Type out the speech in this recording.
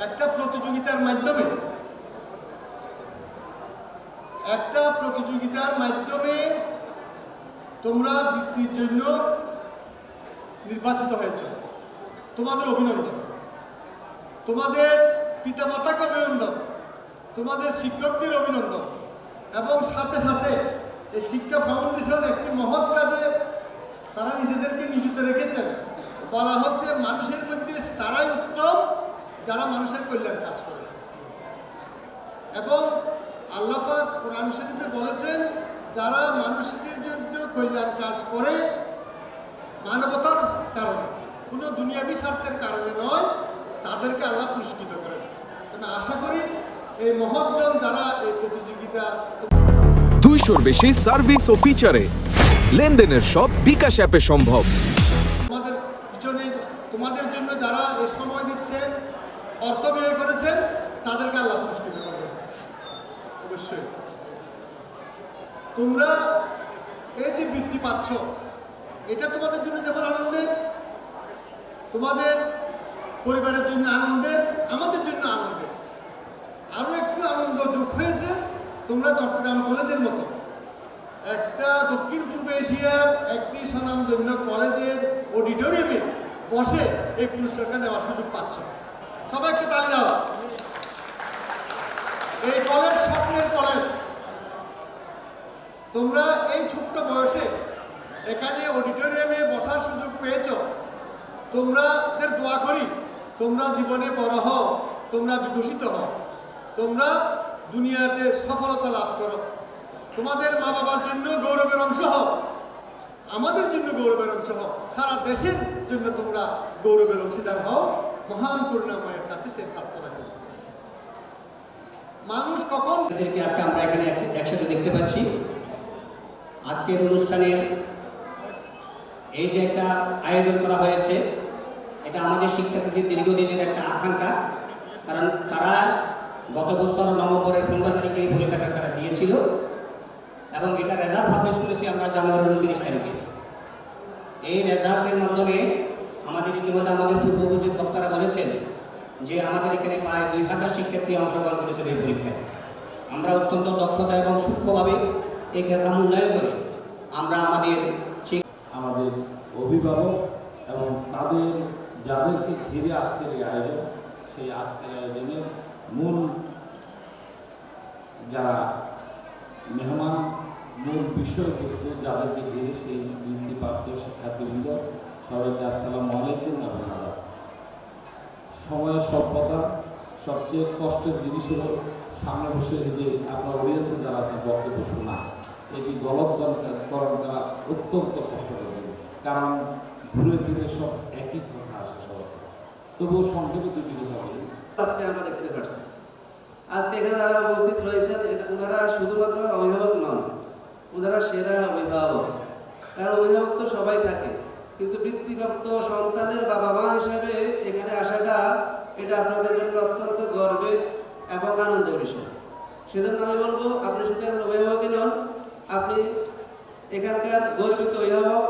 একটা প্রতিযোগিতার মাধ্যমে তোমরা বৃত্তির জন্য নির্বাচিত হয়েছ। তোমাদের অভিনন্দন, তোমাদের পিতামাতাকে অভিনন্দন, তোমাদের শিক্ষকদের অভিনন্দন, এবং সাথে সাথে এই শিক্ষা ফাউন্ডেশন একটি মহৎ কাজে তারা নিজেদেরকে নিয়োজিত রেখেছেন। বলা হচ্ছে মানুষের মধ্যে তারাই উত্তম যারা মানুষের কল্যাণ কাজ করে, এবং আল্লাহ পাক কোরআন শরীফে বলেছেন যারা মানুষের জন্য কল্যাণ কাজ করে মানবতার কারণে, কোনো দুনিয়াবি স্বার্থের কারণে নয়, তাদেরকে আল্লাহ পুরস্কৃত করেন। তবে আশা করি এই মহৎজন যারা এই প্রতিযোগিতা 200-র বেশি সার্ভিস ও ফিচারে লেনদেনের সব বিকাশ অ্যাপে সম্ভব। তোমাদের পিছনে তোমাদের জন্য যারা এই সময় দিচ্ছেন, অর্থ ব্যয় করেছেন, তাদেরকে আল্লাহ পুরস্কৃত করবেন অবশ্যই। তোমরা এই যে বৃত্তি পাচ্ছ, এটা তোমাদের জন্য যেমন আনন্দের, তোমাদের পরিবারের জন্য আনন্দের, আমাদের জন্য আনন্দের। আরও একটু আনন্দ যোগ হয়েছে, তোমরা চট্টগ্রাম কলেজের মতো একটা দক্ষিণ পূর্ব এশিয়ার একটি স্বনামধন্য কলেজের অডিটোরিয়ামে বসে এই পুরস্কারটা নেওয়ার সুযোগ পাচ্ছ। সবাইকে তালি দাও। এই কলেজ স্বপ্নের কলেজ। তোমরা এই ছোট্ট বয়সে এখানে অডিটোরিয়ামে বসার সুযোগ পেয়েছ। তোমাদের দোয়া করি তোমরা জীবনে বড় হও, তোমরা বিকশিত হও, তোমরা দুনিয়াতে সফলতা লাভ করো, তোমাদের মা বাবার জন্য গৌরবের অংশ হও, আমাদের জন্য গৌরবের অংশ হও, সারা দেশের জন্য তোমরা গৌরবের অংশীদার হও। মহান করুণাময়ের কাছে সেই প্রার্থনা করি। মানুষ কখন আজকে আমরা এখানে একসাথে দেখতে পাচ্ছি। আজকের অনুষ্ঠানের এই যে একটা আয়োজন করা হয়েছে, এটা আমাদের শিক্ষার্থীদের দীর্ঘদিনের একটা আকাঙ্ক্ষা। কারণ তারা গত বছর নভেম্বরের 15 তারিখে এই পরীক্ষাটা তারা দিয়েছিল, এবং এটা রেজাল্ট পাবলিশ করেছি আমরা জানুয়ারির 29 তারিখে। এই রেজাল্টের মাধ্যমে আমাদের ইতিমধ্যে আমাদের পূর্ববর্তী বক্তারা বলেছেন যে আমাদের এখানে প্রায় 2000 শিক্ষার্থী অংশগ্রহণ করেছিল এই পরীক্ষায়। আমরা অত্যন্ত দক্ষতা এবং সূক্ষ্মভাবে এই ক্ষেত্রে মূল্যায়ন করি। আমরা আমাদের অভিভাবক এবং তাদের যাদেরকে ঘিরে আজকের এই আয়োজন, সেই আজকের আয়োজনের মূল যারা মেহমান, মূল বিষয়বস্তু যাদেরকে ঘিরে সেই বৃত্তিপ্রাপ্ত শিক্ষার্থীবৃন্দ, সবাইকে আসসালামু আলাইকুম এবং আদাব। সময়ের স্বল্পতা, সবচেয়ে কষ্টের জিনিস হলো সামনে বসে যে আপনার অডিয়েন্সে যারা আপনার বক্তব্য শোনা, এটি গলৎকরণ করা অত্যন্ত কষ্টকর জিনিস। কারণ ঘুরে ফিরে সব একই কথা আসে সব। তবুও সংক্ষেপে দুটি কথা বলি। আজকে আমরা দেখতে পাচ্ছি আজকে এখানে যারা উপস্থিত রয়েছেন, ওনারা শুধুমাত্র অভিভাবক নন, ওনারা সেরা অভিভাবক। কারণ অভিভাবক তো সবাই থাকে, কিন্তু বৃত্তিপ্রাপ্ত সন্তানের বাবা মা হিসাবে এখানে আসাটা এটা আপনাদের জন্য অত্যন্ত গর্বের এবং আনন্দের বিষয়। সেজন্য আমি বলবো, আপনি শুধু একজন অভিভাবকই নন, আপনি এখানকার গর্বিত অভিভাবক।